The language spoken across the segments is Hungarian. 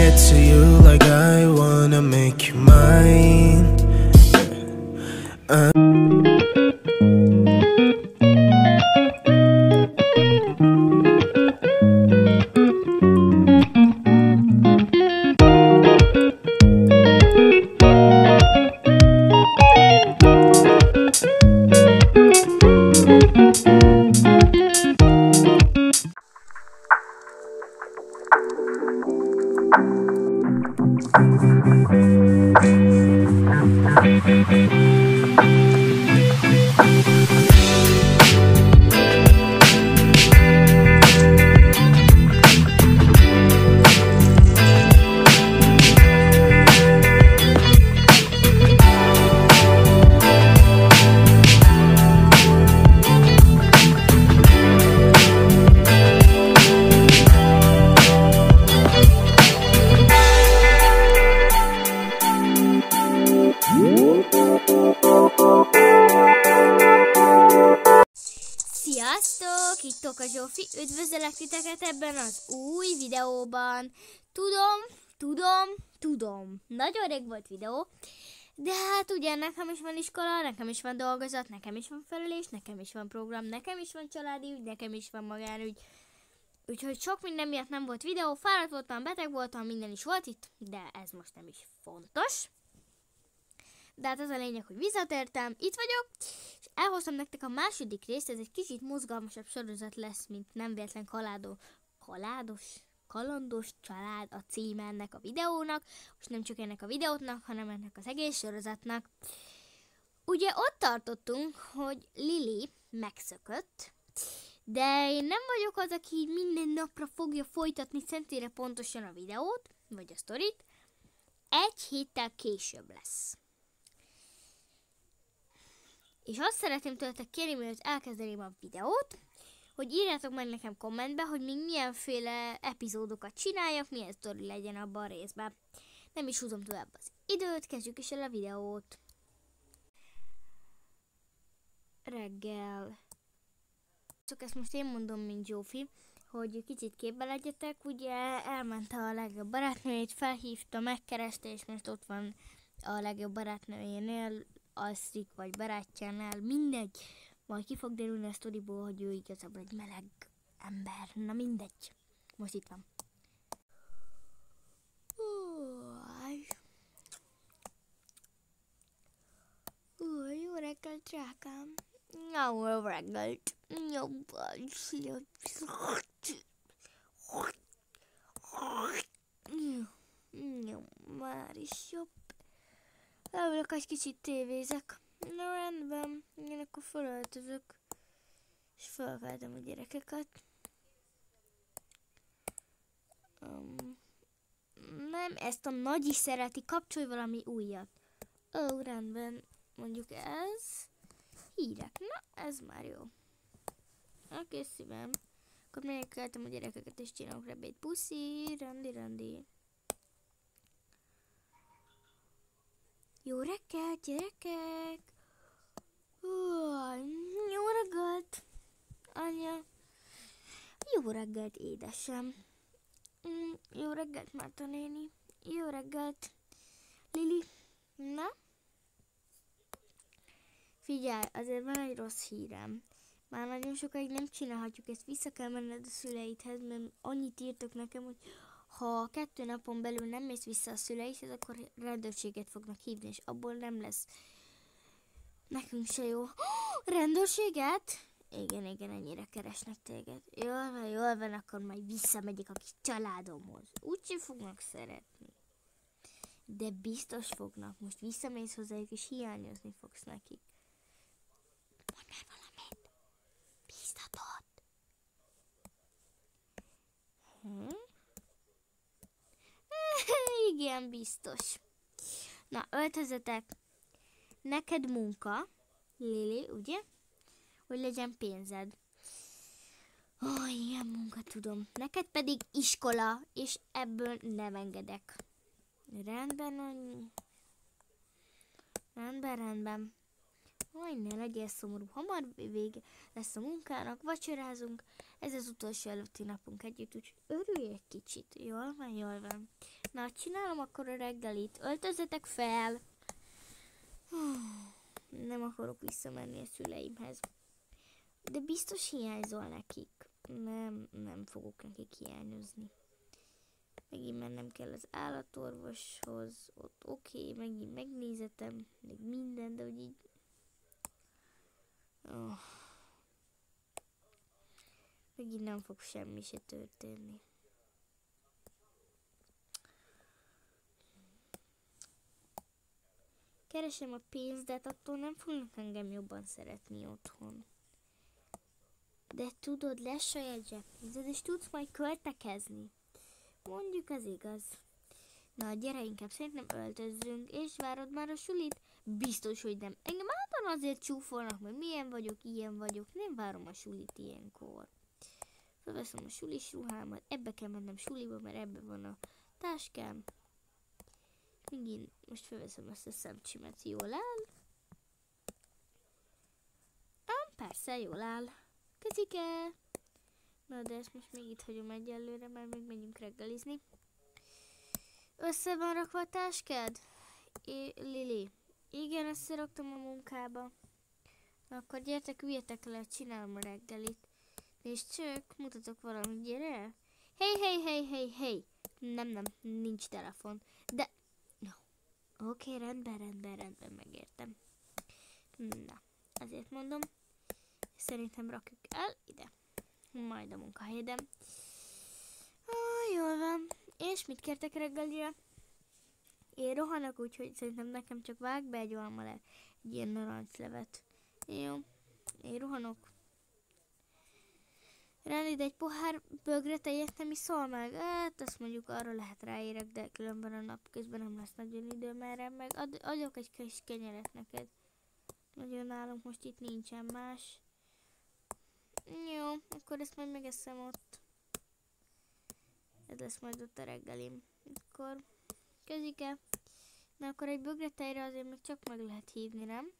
it to you like I wanna make you mine. Sziasztok! Itt Toka Zsófi, üdvözöllek titeket ebben az új videóban. Tudom, nagyon rég volt videó, de hát ugye nekem is van iskola, nekem is van dolgozat, nekem is van felelés, nekem is van program, nekem is van családi ügy, nekem is van magánügy. Úgyhogy sok minden miatt nem volt videó, fáradt voltam, beteg voltam, minden is volt itt, de ez most nem is fontos. De hát az a lényeg, hogy visszatértem, itt vagyok, és elhoztam nektek a második részt, ez egy kicsit mozgalmasabb sorozat lesz, mint nem véletlen kalandos család a címe ennek a videónak, és nem csak ennek a videónak, hanem ennek az egész sorozatnak. Ugye ott tartottunk, hogy Lily megszökött, de én nem vagyok az, aki minden napra fogja folytatni centire pontosan a videót, vagy a sztorit, egy héttel később lesz. És azt szeretném tőletek kérni, mielőtt elkezdeném a videót, hogy írjátok meg nekem kommentbe, hogy még milyenféle epizódokat csináljak, milyen sztori legyen abban a részben. Nem is húzom tovább az időt, kezdjük is el a videót. Reggel. Csak ezt most én mondom, mint Zsófi, hogy kicsit képbe legyetek. Ugye elment a legjobb barátnőjét, felhívta, megkereste, és most ott van a legjobb barátnőjénél, alszik, vagy barátjánál, mindegy. Majd ki fog derülni a sztoriból, hogy ő igazából egy meleg ember. Na mindegy. Most itt van. Jó reggelt, drágám. Jó reggelt. Jó, már is jobb. Leülök, egy kicsit tévézek. Na rendben, én akkor felöltözök, és felkeltem a gyerekeket. Nem, ezt a nagy is szereti, kapcsolj valami újat. Ó, rendben, mondjuk ez. Hírek, na ez már jó. Oké, szívem. Akkor megkeltem a gyerekeket, és csinálok rebbét. Puszi, randi. Jó reggelt, gyerekek! Jó reggelt, anya! Jó reggelt, édesem! Jó reggelt, Márta néni! Jó reggelt, Lili! Na? Figyelj, azért van egy rossz hírem. Már nagyon sokáig nem csinálhatjuk ezt, vissza kell menned a szüleidhez, mert annyit írtok nekem, hogy ha 2 napon belül nem mész vissza a szüleidhez, akkor rendőrséget fognak hívni, és abból nem lesz nekünk se jó. Rendőrséget? Igen, ennyire keresnek téged. Jól van, akkor majd visszamegyek a kis családomhoz. Úgyse fognak szeretni. De biztos fognak. Most visszamész hozzájuk, és hiányozni fogsz nekik. Mondd már valamit. Bíztatod. Igen, biztos. Na, öltözetek. Neked munka, Lili, ugye? Hogy legyen pénzed. Ilyen munka, tudom. Neked pedig iskola, és ebből nem engedek. Rendben, annyi. Rendben. Aj, ne legyél szomorú, hamar vége lesz a munkának, vacsorázunk, ez az utolsó előtti napunk együtt, úgyhogy örülj egy kicsit, jól van, jól van. Na, csinálom akkor a reggelit, öltözzetek fel! Nem akarok visszamenni a szüleimhez. De biztos hiányzol nekik. Nem fogok nekik hiányozni. Megint mennem kell az állatorvoshoz, ott oké, megint megnézetem, meg minden, de hogy így... Megint nem fog semmi se történni. Keresem a pénzt, de attól nem fognak engem jobban szeretni otthon. De tudod, lesz saját zseppénzed, és tudsz majd költekezni. Mondjuk az igaz. Na, gyere inkább, szerintem öltözzünk, és várod már a sulit? Biztos, hogy nem. Engem általában azért csúfolnak, mert milyen vagyok, ilyen vagyok. Nem várom a sulit ilyenkor. Felveszem a sulis ruhámat, ebbe kell mennem suliba, mert ebbe van a táskám. Megint most felveszem ezt a szemcsimet, jól áll? Persze, jól áll. Kezike! Na, de ezt most még itt hagyom egyelőre, mert még megyünk reggelizni. Össze van rakva a táskád? Lili. Igen, összeraktam a munkába. Na, akkor gyertek, üljetek le, csinálom a reggelit. És csak, mutatok valamit, gyere! Hey! Nem, nincs telefon. De... No. Oké, rendben, megértem. Na, azért mondom. Szerintem rakjuk el ide. Majd a munkahelyedem. Jól van. És mit kértek reggelire? Én rohanok, úgyhogy szerintem nekem csak vág be egy almalet. Egy ilyen narancslevet. Jó. Én rohanok. Rend egy pohár bögre tejet nem iszol meg? Hát azt mondjuk arra lehet ráérek, de különben a nap közben nem lesz nagyon időm erre, meg adok egy kis kenyeret neked. Nagyon nálunk most itt nincsen más. Jó, akkor ezt majd megeszem ott. Ez lesz majd ott a reggelim. Akkor kezike. Na akkor egy bögretejre azért még csak meg lehet hívni, nem?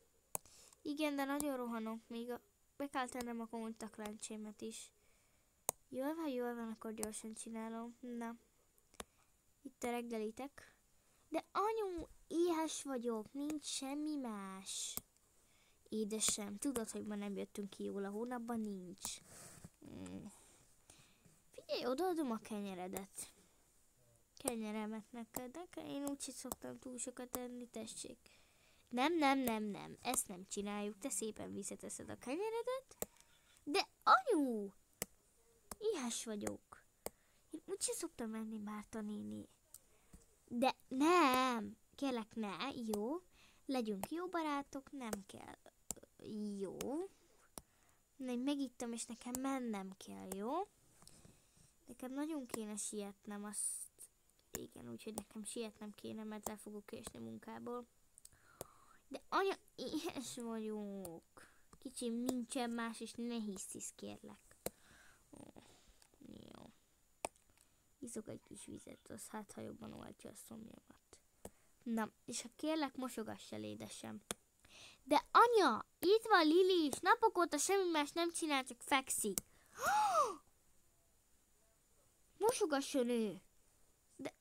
Igen, de nagyon rohanok, még be kell tennem a kontaktlencsémet is. Jól van, akkor gyorsan csinálom. Na. Itt a reggelitek. De anyu, éhes vagyok, nincs semmi más. Édesem, tudod, hogy ma nem jöttünk ki jól a hónapban? Nincs. Figyelj, odaadom a kenyeredet. Kenyeremet neked. Én úgyhogy szoktam túl sokat enni, tessék. Nem. Ezt nem csináljuk. Te szépen visszateszed a kenyeredet. De anyu! Éhes vagyok. Én úgyse szoktam enni, Márta néni. De nem! Kérlek, ne, jó? Legyünk jó barátok, nem kell. Jó. Megittem, és nekem mennem kell, jó? Nekem nagyon kéne sietnem, azt... Igen, úgyhogy nekem sietnem kéne, mert el fogok késni munkából. De anya, éhes vagyok. Kicsim, nincsen más, és ne hisztisz, kérlek. Jó. Iszok egy kis vizet, az hát, ha jobban oltja a szomjamat. Na, és ha kérlek, mosogass el, édesem. De anya, itt van Lili is, napok óta semmi más nem csinál, csak fekszik. Mosogasson ő. De...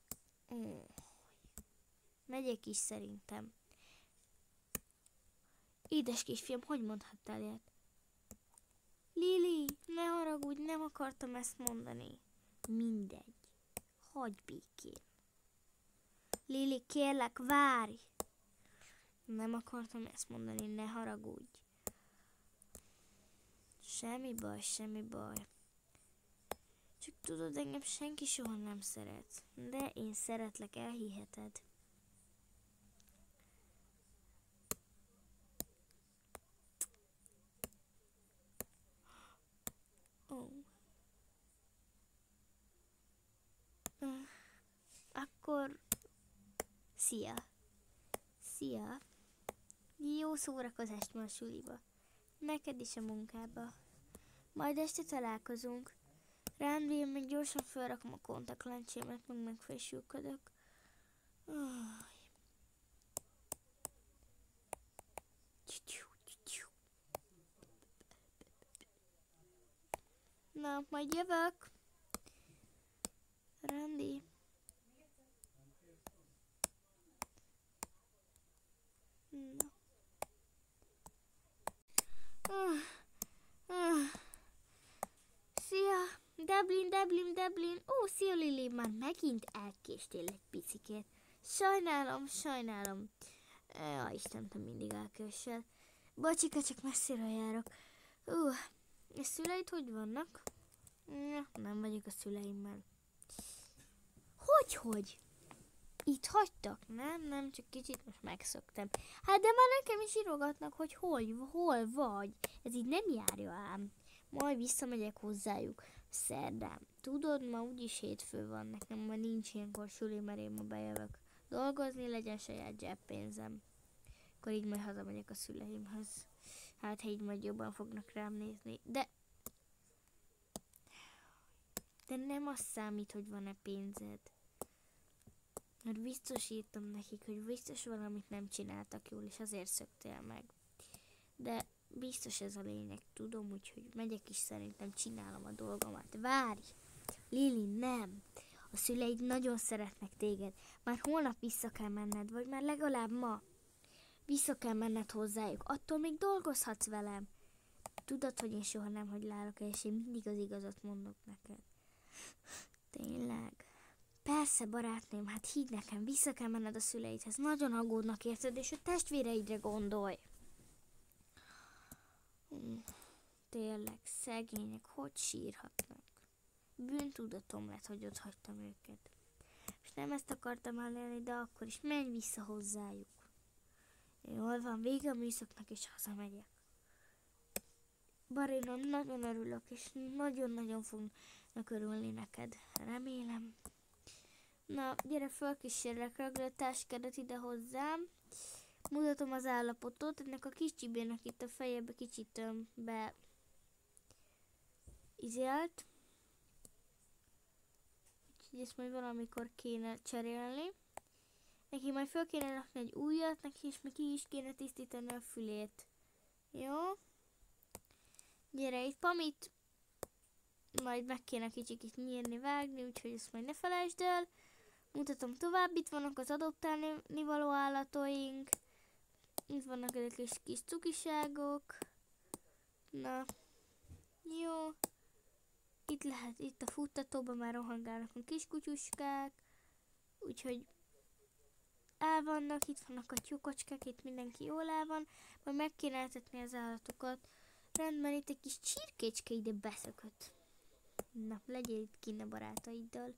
Megyek is szerintem. Édes kisfiam, hogy mondhattál ilyet? Lili, ne haragudj, nem akartam ezt mondani. Mindegy. Hagyj békén. Lili, kérlek, várj! Nem akartam ezt mondani, ne haragudj. Semmi baj. Csak tudod, engem senki soha nem szeret. De én szeretlek, elhiheted. Akkor... Szia! Jó szórakozást ma a suliba. Neked is a munkába. Majd este találkozunk. Rám, én még gyorsan felrakom a kontaktlencsémet, meg megfésülködök. Na, majd jövök. Rendi. Na. Szia! Deblin. Ó, szia Lili, már megint elkéstél egy picikét. Sajnálom. Isten, te mindig elkésel. Bocsika, csak messziről járok. A szüleid hogy vannak? Nem vagyok a szüleimmel. Hogy? Itt hagytak? Nem, csak kicsit most megszoktam. Hát de már nekem is írogatnak, hogy hol vagy. Ez így nem járja ám. Majd visszamegyek hozzájuk szerdán. Tudod, ma úgyis hétfő van, nekem ma nincs ilyenkor suli, mert én ma bejövök dolgozni, legyen saját zseppénzem. Akkor így majd hazamegyek a szüleimhez. Hát, ha így majd jobban fognak rám nézni. De nem az számít, hogy van-e pénzed. Mert biztos írtam nekik, hogy biztos valamit nem csináltak jól, és azért szöktél meg. De biztos ez a lényeg, tudom, úgyhogy megyek is, szerintem csinálom a dolgomat. Várj! Lili, nem! A szüleid nagyon szeretnek téged. Már holnap vissza kell menned, vagy már legalább ma. Vissza kell menned hozzájuk, attól még dolgozhatsz velem. Tudod, hogy én soha nem hagylálok el, és én mindig az igazat mondok neked. Tényleg? Persze, barátnőm, hát hidd nekem, vissza kell menned a szüleidhez. Nagyon aggódnak érted, és a testvéreidre gondolj. Tényleg, szegények, hogy sírhatnak? Bűntudatom lett, hogy ott hagytam őket. És nem ezt akartam elérni, de akkor is menj vissza hozzájuk. Jól van, vége a műszaknak, és hazamegyek. Barénom, nagyon örülök, és nagyon-nagyon fognak örülni neked. Remélem. Na, gyere, fölkísérlek, ragd a táskádat ide hozzám. Mutatom az állapotot, ennek a kis csibének itt a fejébe kicsit izélt. Úgyhogy ezt majd valamikor kéne cserélni. Neki majd föl kéne rakni egy újat, neki is meg ki is kéne tisztítani a fülét. Jó? Gyere itt, Pamit! Majd meg kéne kicsit nyírni, vágni, úgyhogy ezt majd ne felejtsd el. Mutatom tovább, itt vannak az adoptálni való állataink. Itt vannak ezek kis cukiságok. Na, jó. Itt lehet, itt a futtatóban már rohangálnak a kis kutyuskák. Úgyhogy el vannak, itt vannak a tyúkocskák, itt mindenki jól el van. Majd meg kéne eltetni az állatokat. Rendben, itt egy kis csirkécske ide beszökött. Na, legyél itt kint a barátaiddal.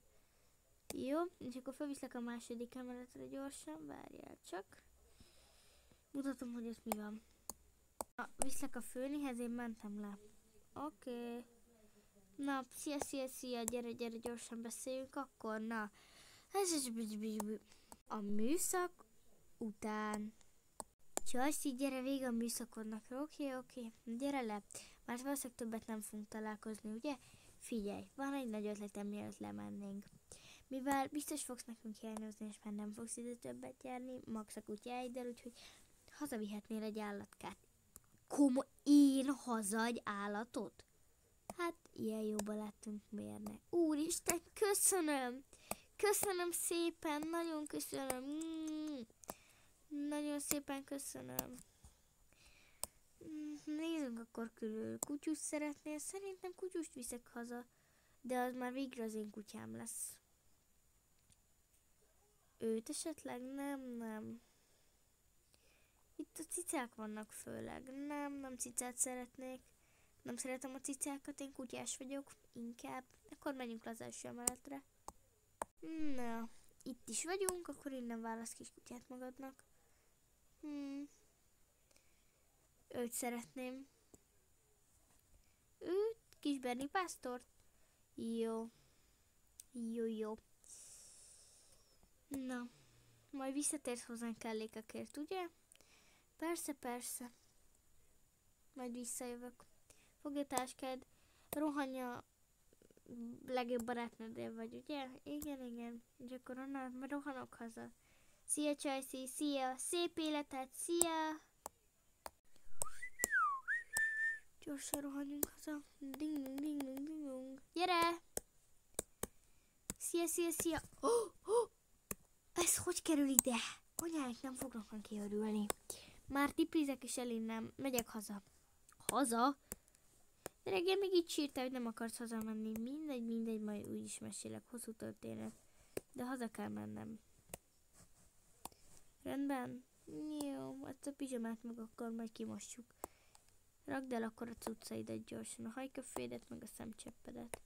Jó, és akkor felviszlek a második emeletre gyorsan, várjál csak. Mutatom, hogy ott mi van. Na, viszlek a főnihez, én mentem le. Oké. Na, szia, gyere, gyorsan beszéljünk akkor, na. A műszak után. Csajci, gyere, vége a műszakodnak. Oké, gyere le. Már valószínűleg többet nem fogunk találkozni, ugye? Figyelj, van egy nagy ötletem, mielőtt lemennénk. Mivel biztos fogsz nekünk hiányozni, és már nem fogsz ide többet járni, max a kutyáiddal, úgyhogy hazavihetnél egy állatkát. Én haza egy állatot? Hát, ilyen jóba lettünk, miért ne? Úristen, köszönöm! Köszönöm szépen, nagyon köszönöm. Nagyon szépen köszönöm. Nézzünk akkor körül. Kutyus szeretnél? Szerintem kutyust viszek haza. De az már végre az én kutyám lesz. Őt esetleg? Nem. Itt a cicák vannak főleg. Nem cicát szeretnék. Nem szeretem a cicákat, én kutyás vagyok. Inkább. Akkor menjünk le az első emeletre. Na, itt is vagyunk, akkor innen válasz kis kutyát magadnak. Őt szeretném. Őt? Kis Berni pásztort? Jó. Na, majd visszatérsz hozzánk kellékekért, ugye? Persze. Majd visszajövök. Fogj a táskád, rohanj a legjobb barátnőddel vagy, ugye? Igen. És akkor onnan rohanok haza. Szia, Csajci, szia! Szép életet, szia! Gyorsan rohanjunk haza. Ding. gyere! Szia, szia, szia! Ez hogy kerül ide? Anyáink nem fognak kiörülni. Már tiplizek és elinnám, megyek haza. Haza? De reggel még így sírtál, hogy nem akarsz hazamenni. Mindegy, majd úgyis mesélek. Hosszú történet. De haza kell mennem. Rendben? Jó, ezt a pizsamát meg akkor majd kimossuk. Rakd el akkor a cuccaidat gyorsan, a hajköfédet meg a szemcseppedet.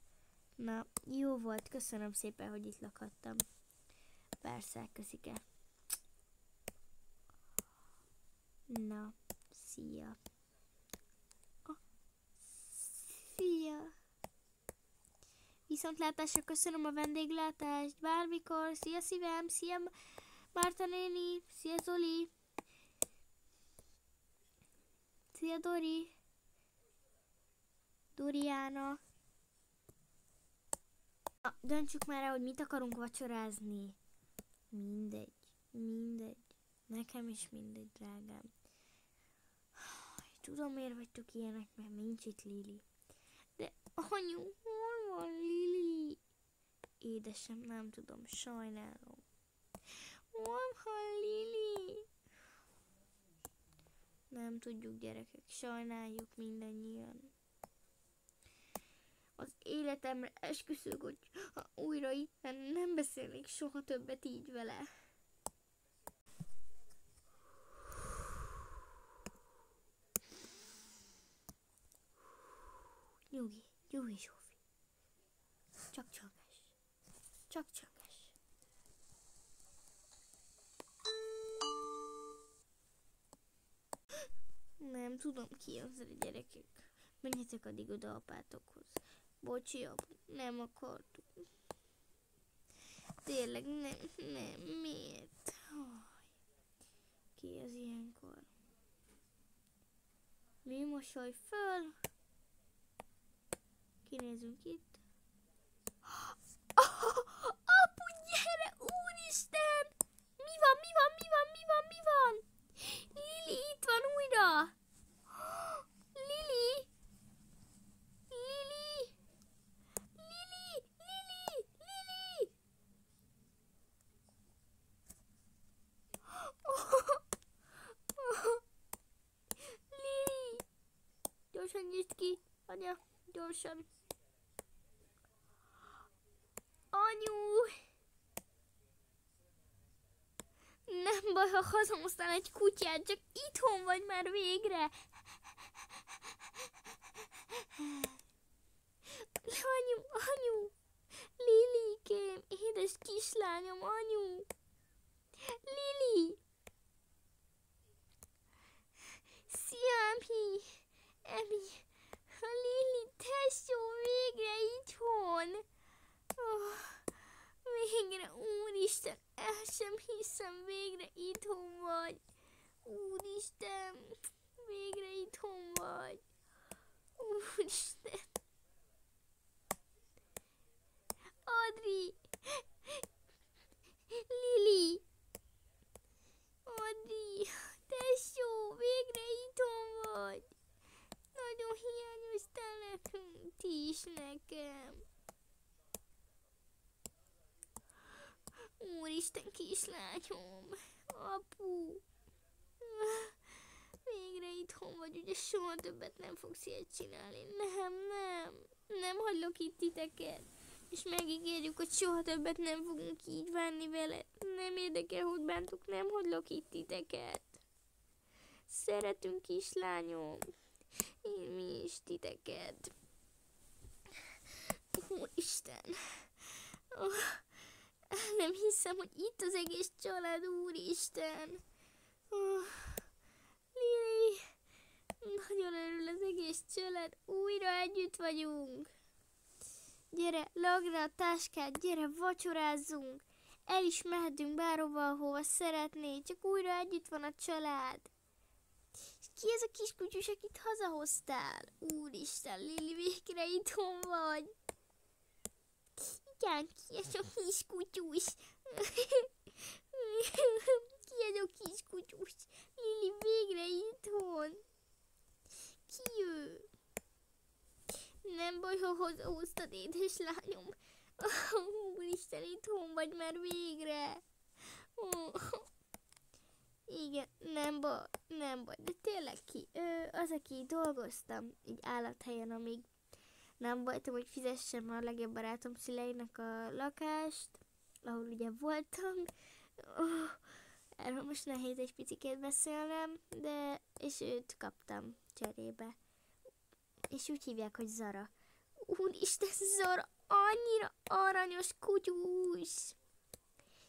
Na, jó volt, köszönöm szépen, hogy itt lakhattam. Persze, köszike. Na, szia. Szia. Viszontlátásra, köszönöm a vendéglátást. Bármikor. Szia szívem, szia Márta néni, szia Zoli. Szia Dori. Doriána. Na, döntsük már el, hogy mit akarunk vacsorázni. Mindegy. Nekem is mindegy, drágám. Tudom, miért vagytok ilyenek, mert nincs itt Lili. De anyu, hol van Lili? Édesem, nem tudom, sajnálom. Hol van Lili? Nem tudjuk, gyerekek, sajnáljuk mindannyian. Az életemre esküszök, hogy ha újra itt nem beszélnék soha többet így vele. Nyugi, Zsófi. Csak csönges. Nem tudom ki az a gyerekek. Menjetek addig oda apátokhoz. Bocsi, apu, nem akartuk. Tényleg nem, miért? Ki az ilyenkor? Mi mosolj föl? Kinézünk itt. Apu, gyere, úristen! Mi van? Lili itt van újra! Lili! Lili! Gyorsan nyisd ki, anya, gyorsan. Anyu! Nem baj, ha hazahoztál egy kutyát, csak itthon vagy már végre. Anyu! Lilikém, édes kislányom, anyu! Lili! Szia, Emi! A Lili, tesó, végre itthon! Végre, úristen, el sem hiszem, végre itthon vagy. Úristen, végre itthon vagy. Úristen. Adri! Lili! Adri! Tesó, végre itthon vagy. Nagyon hiányoztál nekünk, ti is nekem. Úristen, kislányom, apu, végre itthon vagy, ugye soha többet nem fogsz ilyet csinálni. Nem hagylak itt titeket, és megígérjük, hogy soha többet nem fogunk így bánni vele. Nem érdekel, hogy bántuk, nem hagylak itt titeket. Szeretünk, kislányom, mi is titeket. Úristen, nem hiszem, hogy itt az egész család, úristen. Lili, nagyon örül az egész család, újra együtt vagyunk. Gyere, lagd le a táskát, gyere, vacsorázzunk. El is mehetünk bárhova, ahova szeretnél, csak újra együtt van a család. És ki ez a kiskutyus, akit hazahoztál? Úristen, Lili, végre itthon vagy. Igen, ki ez a kiskutyus? Ki ez a kiskutyus? Lili, végre itthon. Ki ő? Nem baj, ha hazahoztad, édeslányom. Úristen, itthon vagy már végre. Igen, nem baj, de tényleg az, aki dolgoztam így állathelyen, amíg nem voltam, hogy fizessem a legjobb barátom szüleinek a lakást, ahol ugye voltam. Erről most nehéz egy picikét beszélnem, de és őt kaptam cserébe. És úgy hívják, hogy Zara. Úristen, Zara, annyira aranyos kutyus!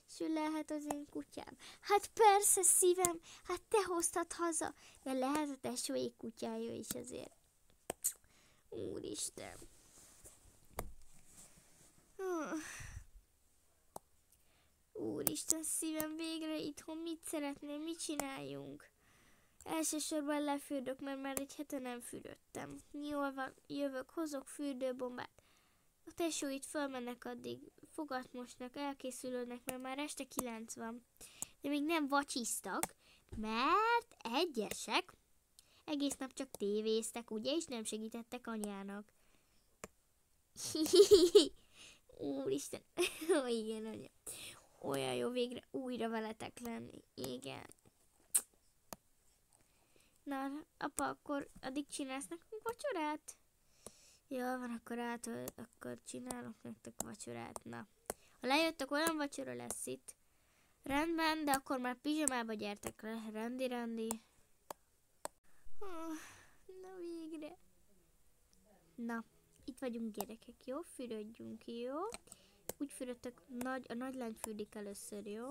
És ő lehet az én kutyám. Hát persze, szívem, hát te hoztad haza, de lehet a tesói kutyája is azért. Úristen. Úristen, szívem, végre itthon mit szeretnél, mit csináljunk? Elsősorban lefürdök, mert már egy hete nem fürödtem. Jól van, jövök, hozok fürdőbombát. A tesóit fölmennek addig, fogat mosnak, elkészülődnek, mert már este 9 van. De még nem vacsiztak, mert egyesek egész nap csak tévéztek, ugye, és nem segítettek anyának. Úristen, igen, anya. Olyan jó végre újra veletek lenni, igen. Na, apa, akkor addig csinálsz nekünk vacsorát? Jól van, akkor csinálok nektek vacsorát. Na, ha lejöttök, olyan vacsora lesz itt. Rendben, de akkor már pizsamába gyertek le. Rendi. Na végre. Na, itt vagyunk gyerekek, jó? Fürödjünk, jó? Úgy fürödtök, a nagylány fürdik először, jó?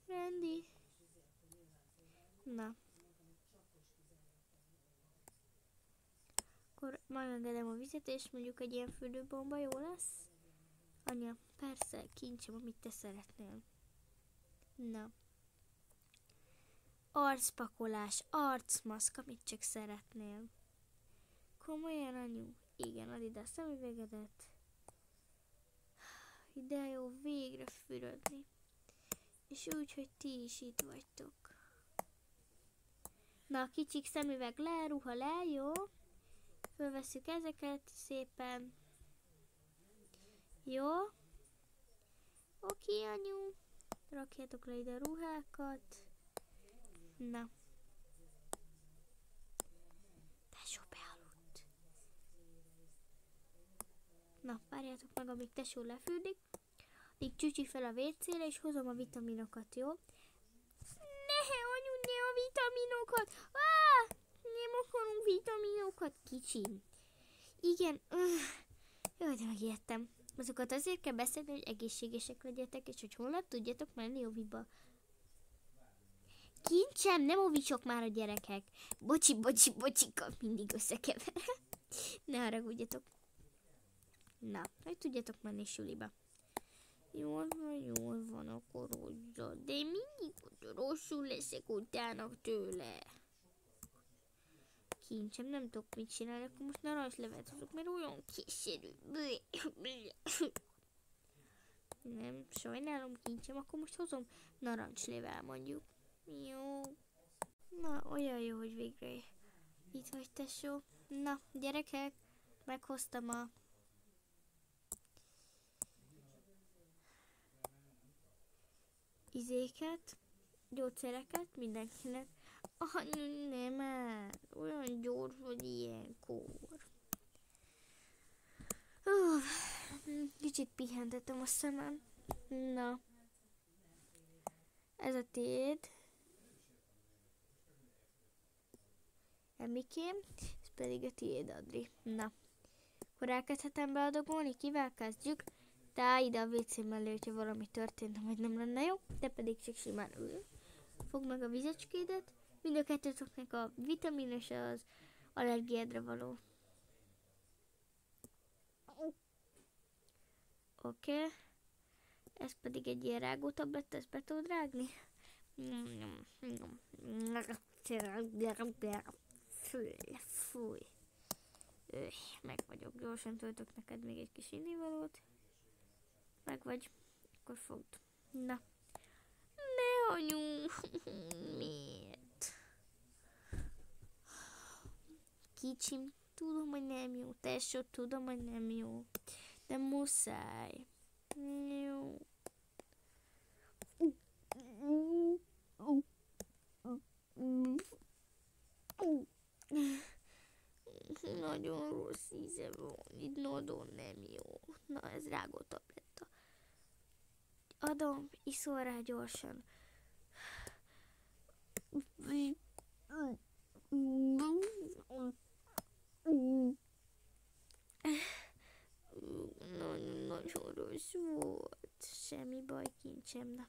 Rendi. Na. Akkor megengedem a vizet, és mondjuk egy ilyen fürdőbomba jó lesz? Anya, persze, kincsem, amit te szeretnél. Na. Arcpakolás, arcmaszk, amit csak szeretnél. Komolyan, anyu? Igen, add ide a szemüvegedet. De jó, végre fürödni. És úgy, hogy ti is itt vagytok. Na, kicsik, szemüveg le, ruha le, jó? Fölvesszük ezeket szépen. Jó? Oké, anyu. Rakjátok le ide a ruhákat. Na. Tesó bealudt. Na, várjátok meg, amíg tesó lefürdik. Addig csücsi fel a WC-re, és hozom a vitaminokat, jó? Ne, anyu, ne a vitaminokat! Nem akarunk vitaminokat, kicsim. Igen, jaj, de megijedtem. Azokat azért kell beszélni, hogy egészségesek legyetek, és hogy holnap tudjatok menni oviba. Kincsem, nem ovicsok már a gyerekek. Bocsika, mindig összekeverem. Ne haragudjatok. Na, hogy tudjatok menni suliba. Jól van, akkor hozzá. De én mindig rosszul leszek utána tőle. Kincsem, nem tudok mit csinálni, akkor most narancslevet hozok, mert olyan keserű. Nem, sajnálom, kincsem, akkor most hozom narancslevel mondjuk. Jó. Na, olyan jó, hogy végre itt vagy, tesó. Na, gyerekek, meghoztam a izéket, gyógyszereket mindenkinek. Nem már, olyan gyors vagy ilyenkor. Kicsit pihentettem a szemem. Na, ez a tiéd. Emikém, ez pedig a tiéd, Adri. Na, akkor elkezdhetem beadagolni, kivel kezdjük? Te állj ide a WC mellé, hogyha valami történt, vagy nem lenne jó, te pedig csak simán ül. Fogd meg a vizecskédet, mind a kettőtöknek a vitamin és az allergiádra való. Oké. Ez pedig egy ilyen rágó tabletta, ezt be tudod rágni? Fúj. Meg vagyok. Gyorsan töltök neked még egy kis innivalót. Meg vagy. Akkor fogd. Na. Ne, anyu. Miért? Kicsim. Tudom, hogy nem jó. Tesó, tudom, hogy nem jó. De muszáj. Jó. Nagyon rossz íze van. Itt nagyon nem jó. Na, ez rágó tabletta. Adom, iszol rá gyorsan. Nagyon rossz volt. Semmi baj, kincsem. Na,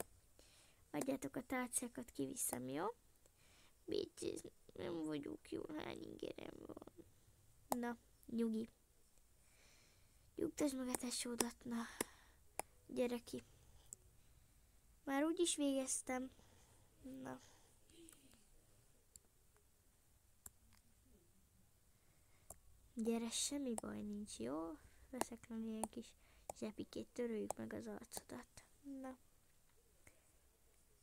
adjátok a tárcákat, kiviszem, jó? Bitches, nem vagyok jó, hány ingerem van. Na, nyugi. Nyugtasd meg a tesódat, na. Gyere ki. Már úgyis végeztem. Na. Gyere, semmi baj nincs, jó? Veszek le ilyen kis zsepikét, töröljük meg az arcodat. Na.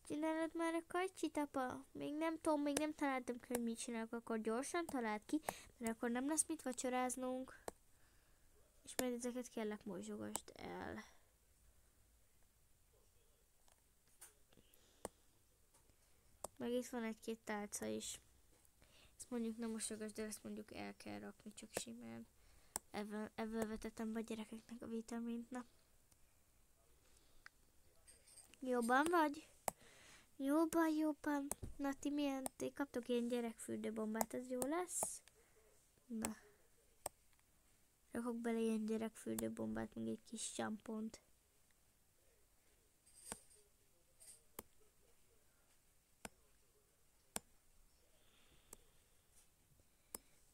Csinálod már a kajcsit, apa? Még nem tudom, még nem találtam ki, hogy mit csinálok, akkor gyorsan találd ki, mert akkor nem lesz mit vacsoráznunk. És majd ezeket kérlek mosogasd el. Meg itt van egy-két tálca is. Ezt mondjuk nem mosogasd el, ezt mondjuk el kell rakni, csak simán. Ebből vetettem be a gyerekeknek a vitamint, na. Jobban vagy? Jobban. Na ti milyen? Ti kaptok ilyen gyerekfürdőbombát, ez jó lesz? Na. Rakok bele ilyen gyerekfürdőbombát, meg egy kis sampont.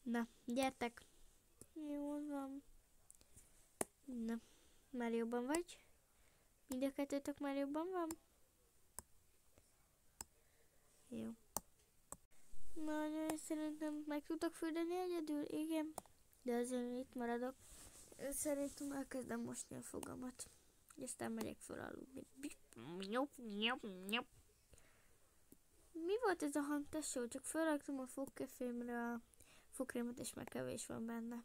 Na, gyertek! Jól van. Na, már jobban vagy? Mind a kettőtök már jobban van? Jó. Nagyon szerintem meg tudok fürdeni egyedül, igen. De azért itt maradok. Szerintem elkezdem mosni a fogamat. És aztán megyek fel aludni. Mi volt ez a hang, tesó? Csak felraktam a fogkefémre a fogkrémet, és már kevés van benne.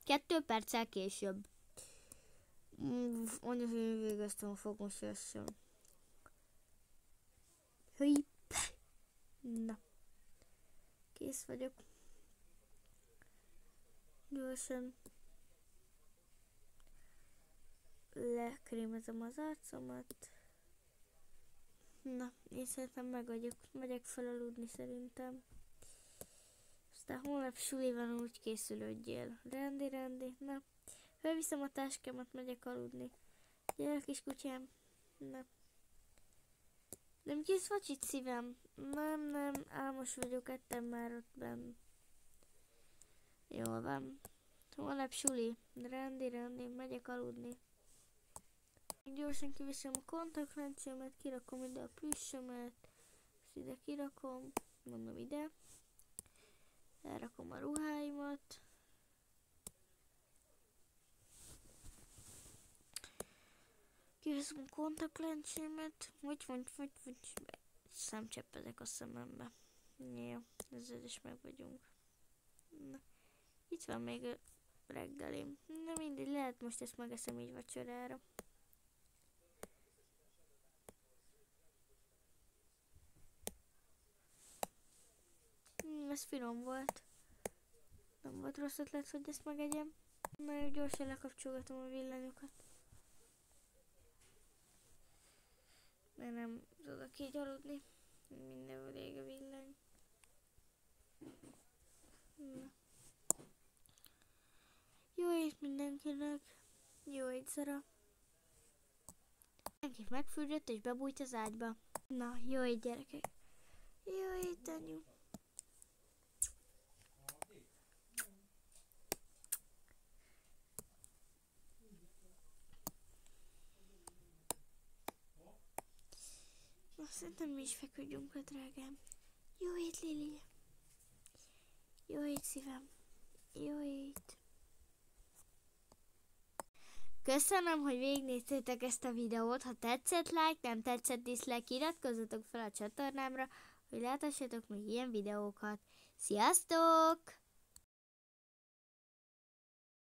Kettő perccel később. Annyi, hogy végeztem a fogmosással. Na. Kész vagyok. Gyorsan lekrémezem az arcomat. Na, én szerintem megyek fel aludni szerintem. Aztán holnap suli van, úgy készülődjél. Rendi. Na, felviszem a táskámat, megyek aludni. Gyere, kis kutyám. Na. Nem kész vacsit, szívem? Nem, álmos vagyok, ettem már ott benn. Jól van. Holnap suli. Rendi, megyek aludni. Gyorsan kiviszem a kontaktlencsémet, kirakom ide a plüssömet, ezt ide kirakom, mondom ide. Elrakom a ruháimat. Kiveszem a kontaktlencsémet, vagy szemcseppezek a szemembe. Jó, ezzel is meg vagyunk. Na, itt van még a reggelim. Na mindegy, lehet most ezt megeszem így vacsorára. Ez finom volt. Nem volt rossz ötlet, hogy ezt megegyem. Nagyon gyorsan lekapcsolgatom a villanyokat. Mert nem tudok így aludni. Mindenhol ég a villany. Na. Jó ét mindenkinek. Jó ét, Zara. Mindenki megfürdött és bebújt az ágyba. Na, jó ét, gyerekek. Jó ét, anyu. Szerintem mi is feküdjünk a drágám. Jó ét, Lili. Jó ét, szívem. Jó ét. Köszönöm, hogy végignéztétek ezt a videót. Ha tetszett, like, nem tetszett, dislike, iratkozzatok fel a csatornámra, hogy láthassatok még ilyen videókat. Sziasztok!